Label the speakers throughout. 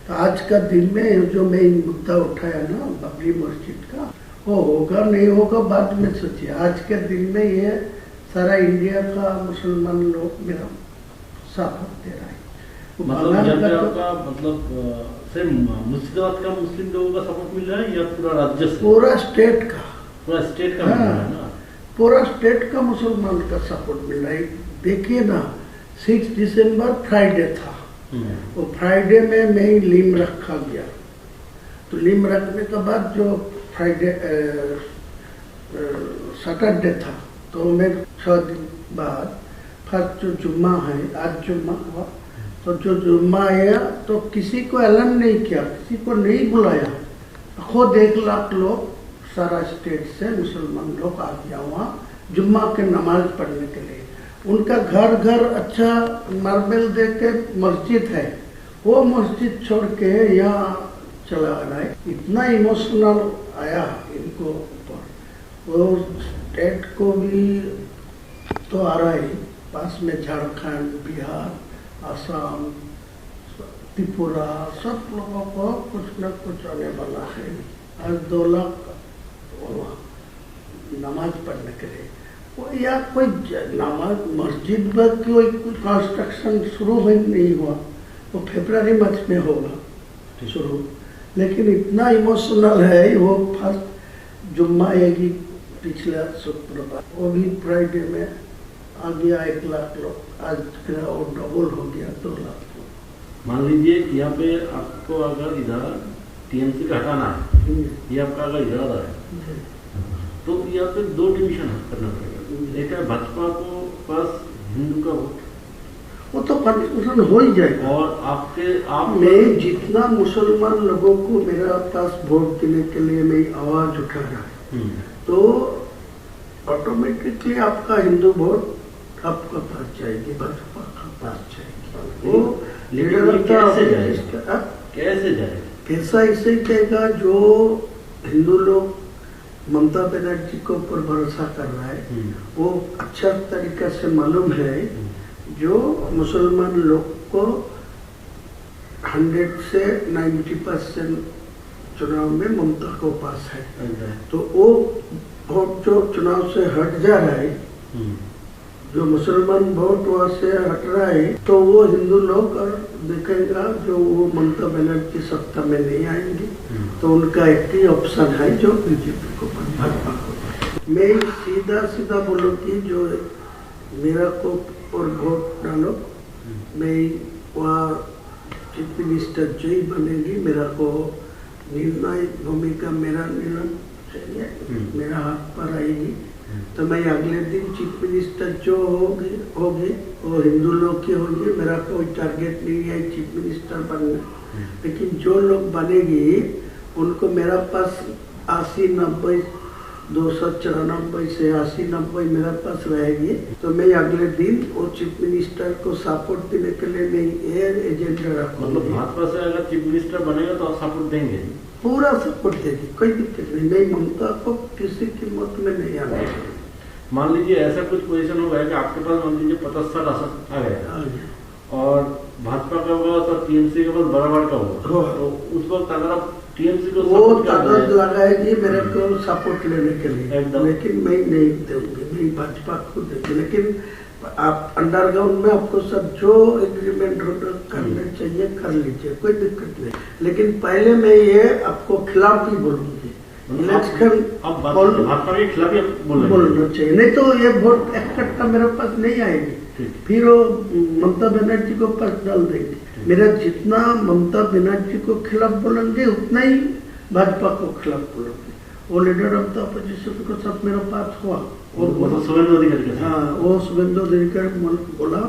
Speaker 1: तो आज का दिन में जो मैं मुद्दा उठाया ना बाबरी मस्जिद का, वो होगा नहीं होगा बाद में सोचिए। आज के दिन में ये सारा इंडिया का मुसलमान लोग मेरा साथ दे रहा है।
Speaker 2: मतलब सिर्फ मुर्शिदाबाद का मुस्लिम लोगों का सपोर्ट मिल रहा है या पूरा राज्य से?
Speaker 1: पूरा स्टेट का
Speaker 2: मिल रहा है ना?
Speaker 1: पूरा स्टेट का मुसलमान का सपोर्ट मिल रहा है। देखिए ना, 6 दिसंबर फ्राइडे था, वो फ्राइडे में मैं लीम रखा गया। तो लीम रखने के बाद जो फ्राइडे सैटरडे था, तो मैं 6 दिन बाद फर्स्ट जो जुम्मा है, आज जुम्मा हुआ, तो जो जुम्मा आया तो किसी को ऐलान नहीं किया, किसी को नहीं बुलाया। खुद 1 लाख लोग सारा स्टेट से मुसलमान लोग आ गया वहाँ जुम्मा के नमाज पढ़ने के लिए। उनका घर घर अच्छा मार्बल दे के मस्जिद है, वो मस्जिद छोड़ के यहाँ चला रहा है। इतना इमोशनल आया इनको ऊपर। वो स्टेट को भी तो आ रहा है, पास में झारखंड, बिहार, असम, त्रिपुरा, सब लोगों को कुछ न कुछ आने वाला है। आज 2 लाख नमाज पढ़ने के लिए वो, या कोई नमाज मस्जिद पर कोई कंस्ट्रक्शन शुरू नहीं हुआ, वो फरवरी मार्च में होगा शुरू। लेकिन इतना इमोशनल है वो। फर्स्ट जुम्मा आएगी पिछला शुक्रवार, वो भी फ्राइडे में आ गया 1 लाख लोग। आज फिर और डबल हो गया 2 लाख लोग।
Speaker 2: मान लीजिए यहाँ पे आपको अगर इधर टीएमसी का हटाना है, ये आपका अगर इरादा है, तो यहाँ पे 2 डिवीजन करना पड़ेगा। एक है भाजपा को पास हिंदू का वोट,
Speaker 1: वो तो कंफ्यूजन हो ही जाएगा।
Speaker 2: और आप
Speaker 1: मैं जितना मुसलमान लोगों को मेरा पास वोट देने के लिए मैं आवाज उठा रहा है, तो ऑटोमेटिकली आपका हिंदू वोट आपका पास जाएगी, भाजपा का पास जाएगी। वो लीडर
Speaker 2: कैसे जाएगा?
Speaker 1: कैसा इसे कहेगा जो हिंदू लोग ममता बनर्जी के ऊपर भरोसा कर रहा है, वो अच्छा तरीका से मालूम है जो मुसलमान लोग को 100 से 90% चुनाव में ममता को पास है। तो वो वोट जो चुनाव से हट जा रहा है, जो मुसलमान वोट वहाँ से हट रहा है, तो वो हिंदू लोग और देखेगा जो वो ममता बनर्जी सत्ता में नहीं आएंगे, तो उनका एक ही ऑप्शन है जो बीजेपी को, भाजपा को। मैं सीधा बोलूँगी जो मेरा को और वोट डालो, मैं वहाँ चीफ मिनिस्टर जो ही बनेगी, मेरा को निर्णायक भूमिका मेरा निर्णय चाहिए, मेरा हाथ पर आएगी। तो मैं अगले दिन चीफ मिनिस्टर जो होगी वो हिंदू लोग की होगी। मेरा कोई टारगेट नहीं है चीफ मिनिस्टर बनना, लेकिन जो लोग बनेगी उनको मेरा पास 80-90, 294 से 80-90 मेरा पास रहेगी। तो मैं अगले दिन वो चीफ मिनिस्टर को सपोर्ट देने के लिए मैं ये एजेंडा रखूँगा।
Speaker 2: मतलब भाजपा से अगर चीफ मिनिस्टर बनेगा तो आप सपोर्ट देंगे?
Speaker 1: पूरा सपोर्ट देगी, कोई दिक्कत नहीं। मैं ममता को किसी कीमत में नहीं आना।
Speaker 2: मान लीजिए ऐसा कुछ पोजीशन हो गया कि आपके पास मान लीजिए 50-60 आसन आ गया और भाजपा का होगा तो टीएमसी के पास बराबर का होगा, तो उस वक्त अगर आप टीएमसी को
Speaker 1: वो ताकत लगाएगी मेरे को सपोर्ट लेने के लिए, लेकिन मैं नहीं दूंगी, मैं भाजपा को दूंगी। लेकिन आप अंडरग्राउंड में आपको सब जो एग्रीमेंट करने चाहिए कर लीजिए, कोई दिक्कत नहीं। लेकिन पहले मैं ये आपको खिलाफ ही बोलूंगी, इलेक्शन
Speaker 2: भाजपा के खिलाफ ही
Speaker 1: बोलना चाहिए, नहीं तो ये वोट इकट्ठा मेरे पास नहीं आएगी, फिर वो ममता बनर्जी को पास डाल देंगे। मेरा जितना ममता बनर्जी को खिलाफ बोलेंगे उतना ही भाजपा को खिलाफ बोलेंगे। वो लीडर ऑफ द अपोजिशन को सब मेरे पास हुआ,
Speaker 2: शुभेंदु अधिकारी,
Speaker 1: हाँ वो शुभेंदु अधिकारी बोला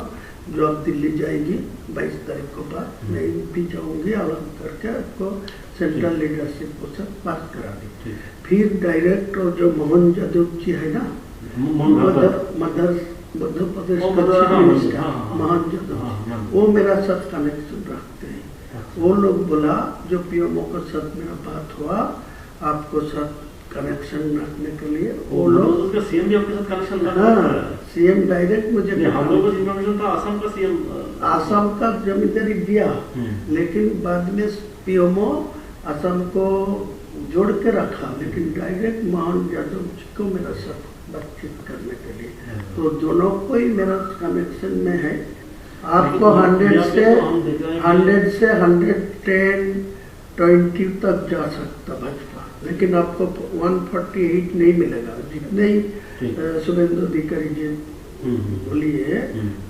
Speaker 1: जो अब दिल्ली जाएगी 22 तारीख को बाद, मैं भी जाऊंगी, अलग करके आपको सेंट्रल लीडरशिप को सब बात करा दी। फिर डायरेक्ट और जो मोहन यादव जी है ना, मध्य प्रदेश का मोहन यादव, वो मेरा साथ कनेक्शन रखते हैं। वो लोग बोला जो पीएमओ के साथ मेरा बात हुआ, आपको साथ कनेक्शन रखने के लिए वो लोग,
Speaker 2: सीएम भी आपके साथ कनेक्शन,
Speaker 1: हाँ सीएम डायरेक्ट मुझे,
Speaker 2: हम लोगों को इन्फॉर्मेशन था असम का सीएम
Speaker 1: आसाम का जमींदारी दिया, लेकिन बाद में पीएमओ आसाम को जोड़ के रखा, लेकिन डायरेक्ट मोहन यादव जी को मेरा साथ बातचीत करने के लिए, तो दोनों को ही मेरा कनेक्शन में है। आपको 100 से 110, 20 तक जा सकता भाजपा, लेकिन आपको 148 नहीं मिलेगा। जितने ही शुभेंदु अधिकारी जी बोलिए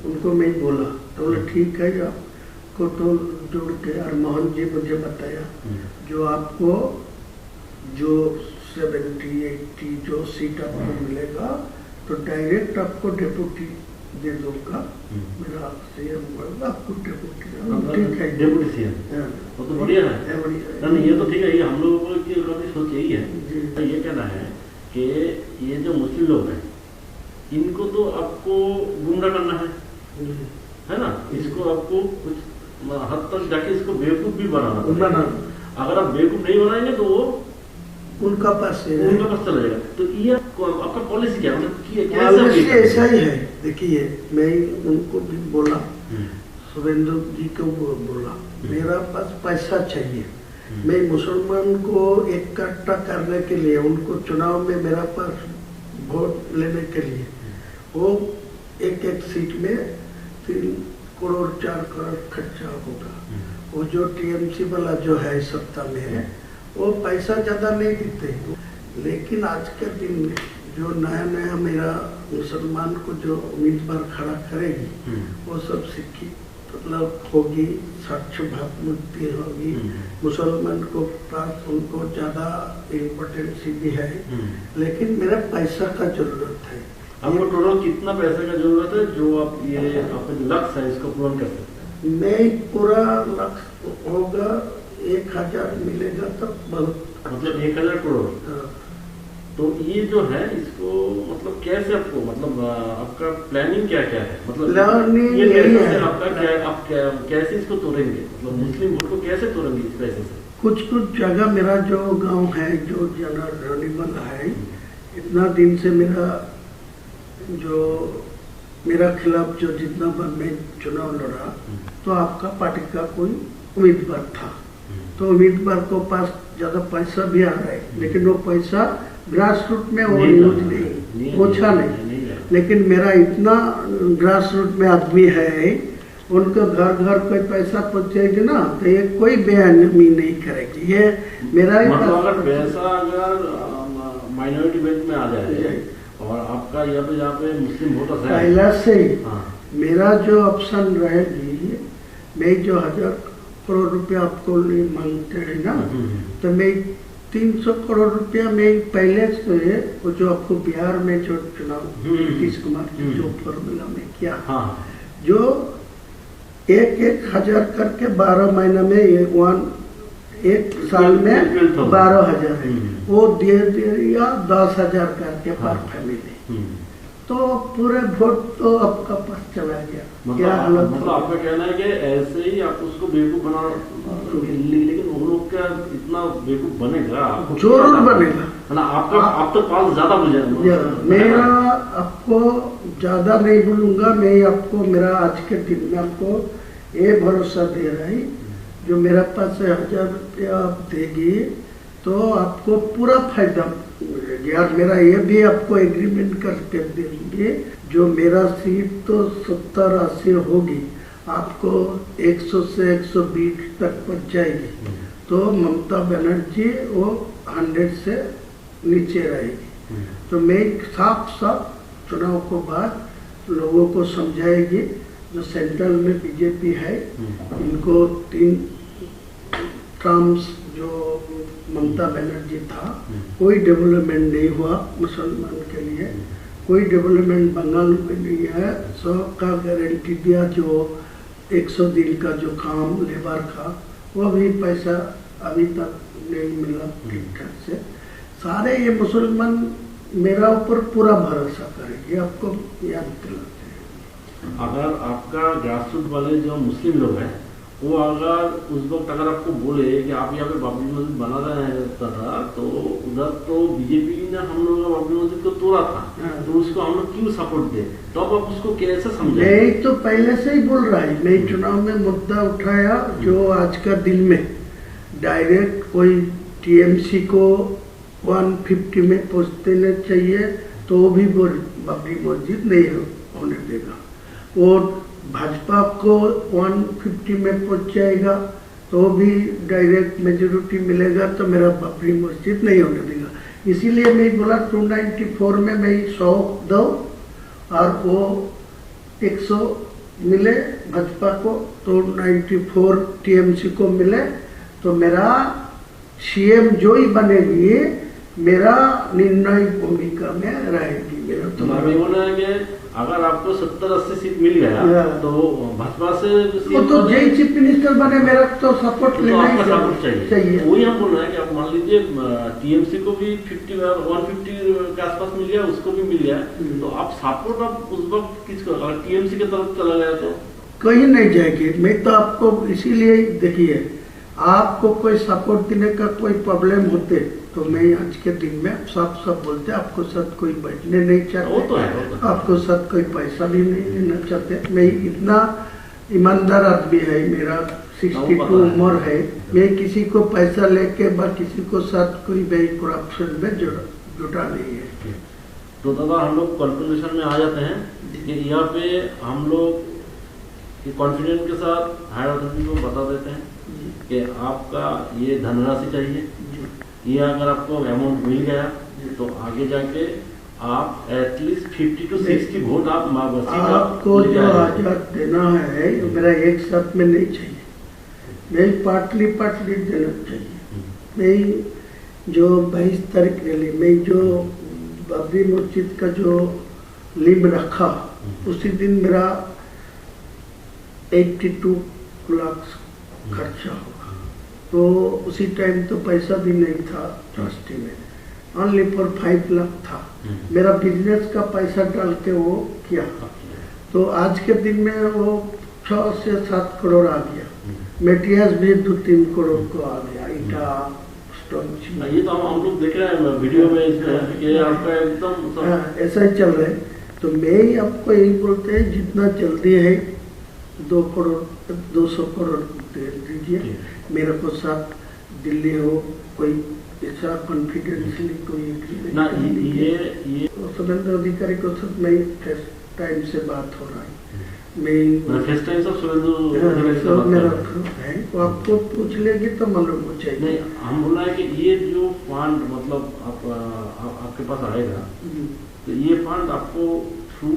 Speaker 1: उनको मैं बोला, तो बोले ठीक है, आपको तो जोड़ के, और मोहन जी मुझे बताया जो आपको जो 70-80 जो सीट आपको मिलेगा तो डायरेक्ट आपको डेप्यूटी दे दूंगा, मेरा सीएम होगा, आपको डेप्यूटी। ठीक है,
Speaker 2: डेप्यूटी सीएम वो तो बढ़िया है, नहीं ये तो ठीक है, ये हम लोगों की सोच यही है। ये कहना है कि ये जो मुस्लिम लोग हैं इनको तो आपको गुमराह करना है ना, इसको आपको कुछ हद तक जाके इसको बेवकूफ भी बनाना। अगर आप बेवकूफ नहीं बनाएंगे तो वो
Speaker 1: उनका पास
Speaker 2: चला जाएगा। तो ये आपका पॉलिसी क्या, मतलब
Speaker 1: पॉलिसी ऐसा ही है। देखिए, मैं उनको भी बोला, शुभेंदु जी को बोला, मेरा पास पैसा चाहिए, मैं मुसलमान को इकट्ठा करने के लिए, उनको चुनाव में मेरा पास वोट लेने के लिए, वो एक सीट में 3 करोड़ 4 करोड़ खर्चा होगा। वो जो टीएमसी वाला जो है सत्ता में है, वो पैसा ज्यादा नहीं देते, लेकिन आज के दिन में जो नया मेरा मुसलमान को जो उम्मीदवार खड़ा करेगी वो सब शिक्षित मतलब होगी, स्वच्छ भावमुक्ति होगी, मुसलमान को पास उनको ज्यादा इम्पोर्टेंस भी है, लेकिन मेरा पैसा का जरूरत है।
Speaker 2: आपको टोटल कितना पैसे का जरूरत है जो आप ये आपका जो लक्ष्य है इसको पूर्ण कर सकते हैं?
Speaker 1: नहीं, पूरा लक्ष्य होगा 1000 मिलेगा तो बहुत,
Speaker 2: मतलब 1000 करोड़। तो ये जो है इसको मतलब कैसे आपको, मतलब आपका प्लानिंग क्या क्या है, मतलब
Speaker 1: प्लानिंग
Speaker 2: ये
Speaker 1: है
Speaker 2: आपका क्या, आप कैसे इसको तोड़ेंगे, मतलब मुस्लिम वोट को कैसे तोड़ेंगे इस पैसे से?
Speaker 1: कुछ जगह मेरा जो गांव है जो जनरल है, इतना दिन से मेरा खिलाफ जो जितना बार मैं चुनाव लड़ा, तो आपका पार्टी का कोई उम्मीदवार था, तो उम्मीदवार को पास ज्यादा पैसा भी आ रहा है, लेकिन वो पैसा ग्रास रूट में वो यूज नहीं पहुंचा नहीं। लेकिन मेरा इतना ग्रास रूट में आदमी है, उनको घर घर कोई पैसा पहुंचेगी ना, तो ये कोई बेअहमी नहीं करेगी। ये मेरा
Speaker 2: मतलब अगर पैसा अगर माइनॉरिटी बेल्ट में आ जाए और आपका यहाँ पे मुस्लिम वोटर्स है,
Speaker 1: पहला से मेरा जो ऑप्शन रहेगी, मैं जो 1000 करोड़ रुपया आपको मांगते हैं ना, तो मैं 300 करोड़ रुपया में पहले से वो जो आपको बिहार में जो चुनाव नीतीश कुमार जी जो फॉर्मूला में किया, जो 1,000 करके 12 महीना में एक साल में 12,000 है, वो दे दिया 10,000 करके पर फैमिली, तो पूरे वोट तो आपका पास चला गया। क्या हालत,
Speaker 2: मतलब आपका कहना है कि ऐसे ही आप उसको बेवकूफ बना, लेकिन वो लोग क्या इतना बेवकूफ बनेगा?
Speaker 1: जरूर बनेगा
Speaker 2: ना, आपका आप तो पास ज्यादा हो जाएगा।
Speaker 1: मेरा आपको ज्यादा नहीं बोलूंगा, मैं आपको मेरा आज के दिन में आपको ये भरोसा दे रहा है, जो मेरा पास 1000 रुपया आप देगी तो आपको पूरा फायदा मिलेगा। और मेरा ये भी आपको एग्रीमेंट करके देंगे, जो मेरा सीट तो 70-80 होगी, आपको 100 से 120 तक पहुंच जाएगी, तो ममता बनर्जी वो 100 से नीचे रहेगी। तो मैं साफ चुनाव को बाद लोगों को समझाएगी, जो सेंट्रल में बीजेपी है, इनको 3 टर्म्स जो ममता बनर्जी था, कोई डेवलपमेंट नहीं हुआ मुसलमान के लिए, कोई डेवलपमेंट बंगाल में नहीं है। 100 का गारंटी दिया, जो 100 दिन का जो काम लेबर का, वो भी पैसा अभी तक नहीं मिला ठीक ठाक से। सारे ये मुसलमान मेरा ऊपर पूरा भरोसा करेंगे, आपको याद दिलाते हैं।
Speaker 2: अगर आपका ग्रासरूट वाले जो मुस्लिम लोग हैं वो अगर उस वक्त अगर आपको बोले कि आप यहाँ पे बाबरी मस्जिद बना रहे हैं था, तो उधर तो बीजेपी ने हम लोग बाबरी मस्जिद को तोड़ा था, तो उसको हम लोग क्यों सपोर्ट दे, तो अब आप उसको कैसे समझे?
Speaker 1: मैं तो पहले से ही बोल रहा है, मैं चुनाव में मुद्दा उठाया जो आज का दिन में डायरेक्ट कोई टीएमसी को 150 में पहुँच देना चाहिए, तो वो भी बाबरी मस्जिद नहीं होने देगा। और भाजपा को 150 में पहुंच जाएगा तो भी डायरेक्ट मेजोरिटी मिलेगा, तो मेरा बाबरी मस्जिद नहीं होने देगा। इसीलिए मैं बोला 294 में मैं 100 दो और वो 100 मिले भाजपा को, तो 94 टीएमसी को मिले, तो मेरा सीएम जो ही बनेगी मेरा निर्णय भूमिका में रहेगी। मेरा तो
Speaker 2: बोला है कि अगर आपको 70-80 सीट मिल गया तो भाजपा से
Speaker 1: वो तो जय चीफ मिनिस्टर बने, मेरा तो सपोर्ट
Speaker 2: तो
Speaker 1: लेना
Speaker 2: आपका सपोर्ट चाहिए।
Speaker 1: वही
Speaker 2: हम बोल रहे हैं कि आप मान लीजिए टीएमसी को भी 150 के आसपास मिल गया, उसको भी मिल गया, तो आप सपोर्ट आप उस वक्त किसको, अगर टीएमसी की तरफ चला गया तो
Speaker 1: कहीं नहीं जाएगी। मैं तो आपको इसीलिए देखिए, आपको कोई सपोर्ट देने का कोई प्रॉब्लम होते तो मैं आज के दिन में सब बोलते आपको साथ कोई बैठने नहीं चाहते,
Speaker 2: वो तो है।
Speaker 1: आपको साथ कोई पैसा भी नहीं लेना चाहते। मैं इतना ईमानदार आदमी है, मेरा 62 उम्र है, मैं किसी को पैसा लेके किसी को साथ कोई भी करप्शन में जुटा नहीं है।
Speaker 2: तो दादा हम लोग कंक्लूजन में आ जाते हैं कि यहाँ पे हम लोग कॉन्फिडेंस के साथ हायर अथॉरिटी को बता देते हैं कि आपका ये धनराशि चाहिए, ये अगर आपको अमाउंट मिल गया तो आगे जाके आप एटलीस्ट 50 to 60 वोट
Speaker 1: आपको जो आजाद देना है मेरा एक साथ में नहीं चाहिए, मैं पार्टली देना चाहिए। मैं जो 22 तारीख रैली में जो बाबरी मस्जिद का जो लिम रखा उसी दिन मेरा 82 लाख खर्चा होगा, तो उसी टाइम तो पैसा भी नहीं था ट्रस्टी में, ओनली फॉर 5 लाख था। मेरा बिजनेस का पैसा डाल के वो किया, तो आज के दिन में वो 6 से 7 करोड़ आ गया। मेटेरियल्स भी 2-3 करोड़ को आ गया, ईटा स्टोन।
Speaker 2: ये तो हम लोग देख रहे हैं वीडियो में इसमें आपका एकदम
Speaker 1: ऐसा ही चल रहा है। तो मैं ही आपको यही बोलते हैं, जितना जल्दी है 2 करोड़ 200 करोड़ दे दीजिए मेरे को, साथ दिल्ली हो कोई ऐसा कॉन्फिडेंशियली कोई
Speaker 2: ना, ये
Speaker 1: सुरेंद्र अधिकारी को सब मैं टाइम से बात हो रहा है, मैं
Speaker 2: फर्स्ट टाइम सब सुरेंद्र
Speaker 1: मेरा है, वो आपको पूछ लेगी तो मालूम हो जाएगी।
Speaker 2: नहीं, हम बोल रहे हैं कि ये जो फंड मतलब आपके पास आएगा, तो ये फंड आपको थ्रू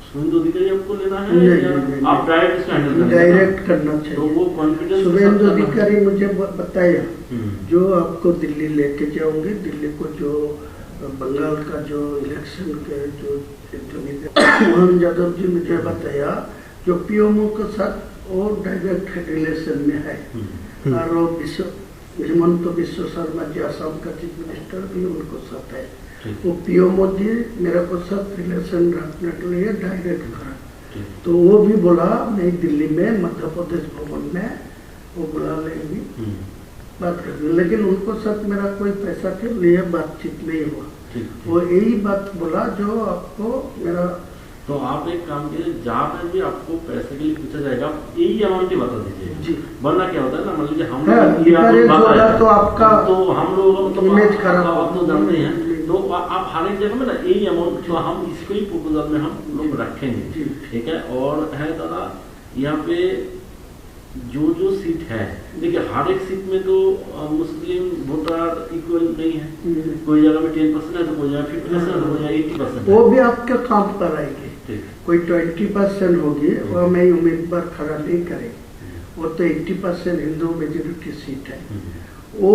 Speaker 2: सुरेंद्र अधिकारी आपको लेना है या आप डायरेक्ट इसको हैंडल
Speaker 1: डायरेक्ट करना चाहिए?
Speaker 2: तो वो कॉन्फिडेंस
Speaker 1: सुरेंद्र अधिकारी मुझे बताया जो आपको दिल्ली लेके जाओगे, दिल्ली को जो बंगाल का जो इलेक्शन के जो मोहन यादव जी मुझे बताया, जो पीएमओ के साथ वो डायरेक्ट रिलेशन में है, और वो हेमंत बिश्व शर्मा जी असम का चीफ मिनिस्टर भी उनको साथ है, वो पीएमओ जी मेरे को साथ रिलेशन रखने के लिए डायरेक्ट करा। तो वो भी बोला मैं दिल्ली में मध्य प्रदेश भवन में वो बुला लेंगी बात करने, लेकिन उनको साथ मेरा कोई पैसा के लिए बातचीत नहीं हुआ। वो यही बात बोला जो आपको मेरा।
Speaker 2: तो आप एक काम कीजिए, जहाँ पे भी आपको पैसे के लिए पूछा जाएगा यही अमाउंट ही बता दीजिए जी, वरना क्या होता है ना, मान लीजिए हम
Speaker 1: तो आपका
Speaker 2: तो हम लोग
Speaker 1: इमेज खराब
Speaker 2: आप तो जानते हैं, तो आप हर एक जगह में ना यही अमाउंट, तो हम इसको ही प्रपोजल में हम लोग रखेंगे, ठीक है। और है दादा यहाँ पे जो सीट है, देखिए हर एक सीट में तो मुस्लिम वोटर इक्वल नहीं है, कोई जगह में 10% है तो कोई जगह 50% है तो कोई जगह 80%।
Speaker 1: वो भी आपके काम पर आएंगे, कोई 20% होगी वो मैं उम्मीदवार खड़ा नहीं करेंगे, वो तो 80% हिंदू मेजोरिटी सीट है, वो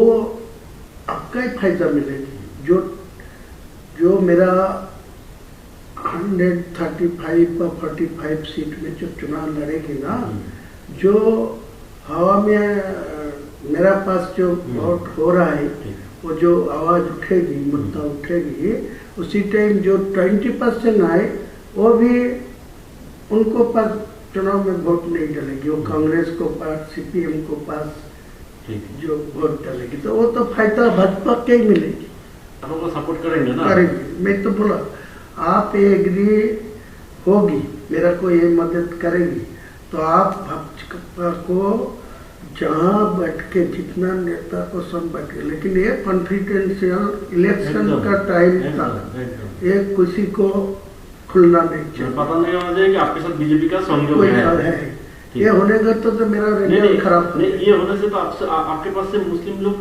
Speaker 1: आपका ही फायदा मिलेगी। जो मेरा 135 या 45 सीट में जो चुनाव लड़ेगी ना, जो हवा में मेरा पास जो वोट हो रहा है, वो जो आवाज उठेगी, मुद्दा उठेगी, उसी टाइम जो 20% आए वो भी उनको पास चुनाव में वोट नहीं डालेगी, वो कांग्रेस को पास, सीपीएम को पास जो वोट डालेगी, तो वो तो फायदा भाजपा के ही मिलेगी।
Speaker 2: आपको सपोर्ट करेंगे ना?
Speaker 1: करेंगे। मैं तो बोला आप ये एग्री होगी, मेरा को ये मदद करेगी, तो आप भाजपा को जहाँ बैठ के जितना नेता को सब बैठ के, लेकिन ये कॉन्फिडेंशियल इलेक्शन का टाइम था, ये किसी को खुलना नहीं चाहिए,
Speaker 2: पता नहीं होना चाहिए कि आपके साथ बीजेपी का संयोग है।
Speaker 1: ये होने का तो मेरा रिजल्ट खराब
Speaker 2: नहीं, ये होने से तो आपके पास से मुस्लिम लोग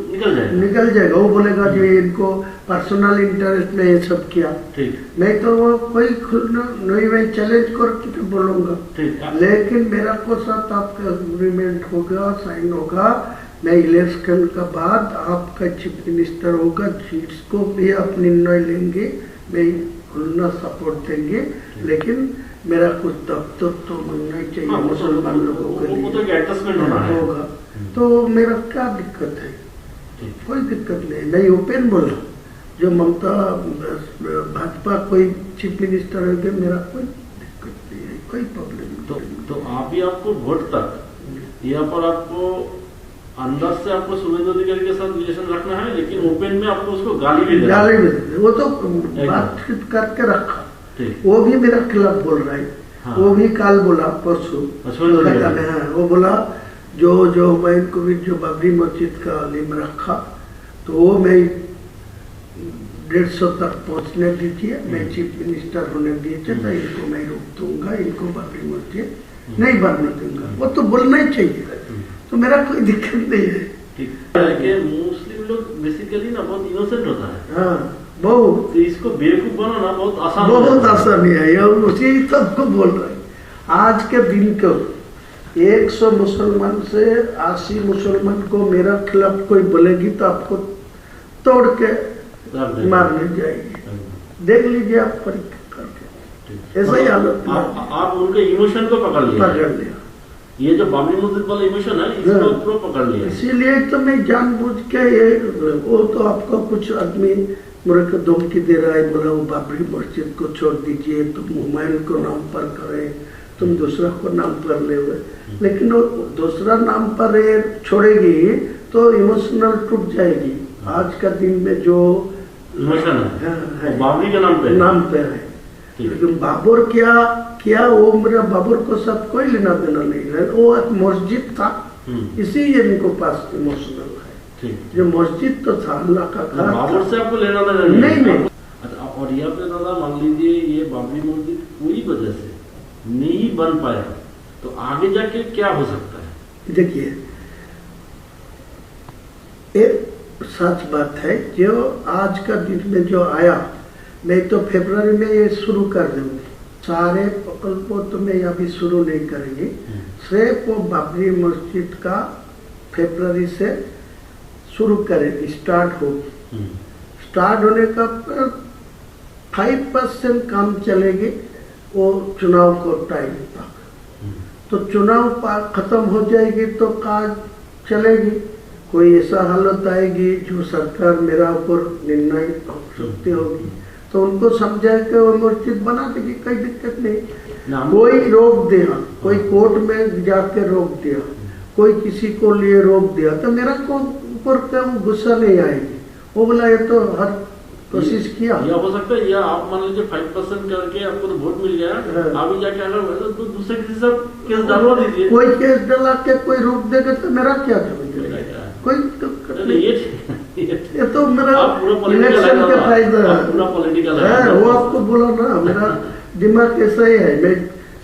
Speaker 2: निकल जाएगा।
Speaker 1: वो बोलेगा जो इनको पर्सनल इंटरेस्ट में ये सब किया, नहीं तो वो कोई नहीं, मैं चैलेंज करके तो बोलूंगा, लेकिन मेरा को साथ आपका एग्रीमेंट होगा, साइन होगा, मैं इलेक्शन का बाद आपका चीफ मिनिस्टर होगा, सीट्स को भी आप निर्णय लेंगे, मैं खुलना सपोर्ट देंगे, लेकिन मेरा कुछ दफ्तर तो मिलना ही चाहिए मुसलमान लोगों के लिए,
Speaker 2: तो एडजस्टमेंट होगा,
Speaker 1: तो मेरा क्या दिक्कत है? कोई दिक्कत नहीं, मैं ओपन बोल रहा हूँ, जो ममता भाजपा कोई चीफ मिनिस्टर होगा, मेरा कोई दिक्कत नहीं है, कोई प्रॉब्लम नहीं।
Speaker 2: तो आप ही आपको वोट तक यहाँ पर आपको अंदर से आपको शुभेंदु अधिकारी के साथ रिलेशन रखना है, लेकिन ओपन में आपको उसको गाली भी देना है।
Speaker 1: वो तो बातचीत करके रखा, वो भी मेरा खिलाफ बोल रहा है। हाँ। वो भी काल बोला परसों, वो बोला जो मैं इनको भी जो बाबरी मस्जिद का लिम रखा, तो वो मैं 150 तक पहुंचने दीजिए, मैं चीफ मिनिस्टर होने दीजिए, तो इनको मैं रोक दूंगा, इनको बाबरी मस्जिद नहीं बनने दूंगा। वो तो बोलना ही चाहिए, तो मेरा कोई दिक्कत नहीं है।
Speaker 2: मुस्लिम लोग बेसिकली ना बहुत इनोसेंट होता है।
Speaker 1: हाँ, बहुत,
Speaker 2: तो इसको बेवकूफ बनाना बहुत आसान,
Speaker 1: बहुत आसानी है, ये उसी सबको बोल रहे हैं। आज के दिन को 100 मुसलमान से 80 मुसलमान को मेरा खिलाफ कोई बोलेगी तो आपको तोड़ के मारने जाएगी, देख लीजिए आप परीक्षा करके, ऐसा ही हालत।
Speaker 2: आप उनके इमोशन को पकड़ लिया, ये जो बाबरी मस्जिद वाला इमोशन है इसको पूरा पकड़ लिया, इसीलिए तो मैं जानबूझ के ये, वो तो आपको कुछ आदमी मेरे को धमकी दे रहा है, बोला वो बाबरी मस्जिद को छोड़ दीजिए, तुम हुमायूं को नाम पर करें, तुम दूसरा को नाम पर ले हुए, लेकिन वो दूसरा नाम पर छोड़ेगी तो इमोशनल टूट जाएगी। आज का दिन में जो इमोशन है बाबरी के नाम पे है,
Speaker 1: लेकिन बाबर क्या वो मेरा बाबर को सब कोई लेना देना नहीं है, वो एक मस्जिद था, इसी इनको पास इमोशनल है। जो मस्जिद तो था अल्लाह का घर,
Speaker 2: बाबर से आपको लेना देना नहीं। अच्छा, और यहाँ पे दादा मान लीजिए ये बाबरी मस्जिद कोई वजह से नहीं बन पाया, तो आगे जाके क्या हो सकता है?
Speaker 1: देखिए, एक सच बात है, जो आज का दिन में जो आया, मैं तो फरवरी में ये शुरू कर दूंगी, सारे प्रकल्पों तो मैं अभी शुरू नहीं करेंगे, सिर्फ वो बाबरी मस्जिद का फरवरी से शुरू करेंगे, स्टार्ट होगी, स्टार्ट होने का 5% काम चलेगी, वो चुनाव को टाइम तक, तो चुनाव खत्म हो जाएगी तो काज चलेगी। कोई ऐसा हालत आएगी जो सरकार मेरा ऊपर निर्णय हो सकती होगी, तो उनको समझा के वो मस्जिद बना देगी, कोई दिक्कत नहीं। कोई रोक दिया, कोई कोर्ट में जाके रोक दिया, कोई किसी को लिए रोक दिया, तो मेरा को ऊपर का गुस्सा नहीं आएगी, वो बोला ये तो हर कोशिश किया।
Speaker 2: या हो सकता है, या आप मान लीजिए 5% करके आपको तो वोट मिल गया, अभी जाके अगर तो दूसरे किसी से केस डलवा दीजिए,
Speaker 1: कोई केस डला के कोई रोक देगा तो मेरा क्या कोई तो ये तो मेरा इलेक्शन के फायदा है, वो आपको बोला ना, मेरा दिमाग ऐसा ही है, मैं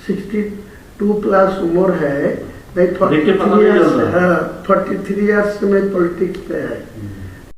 Speaker 1: 62 प्लस उम्र है, मैं 43 ईयर्स से मैं पॉलिटिक्स पे है,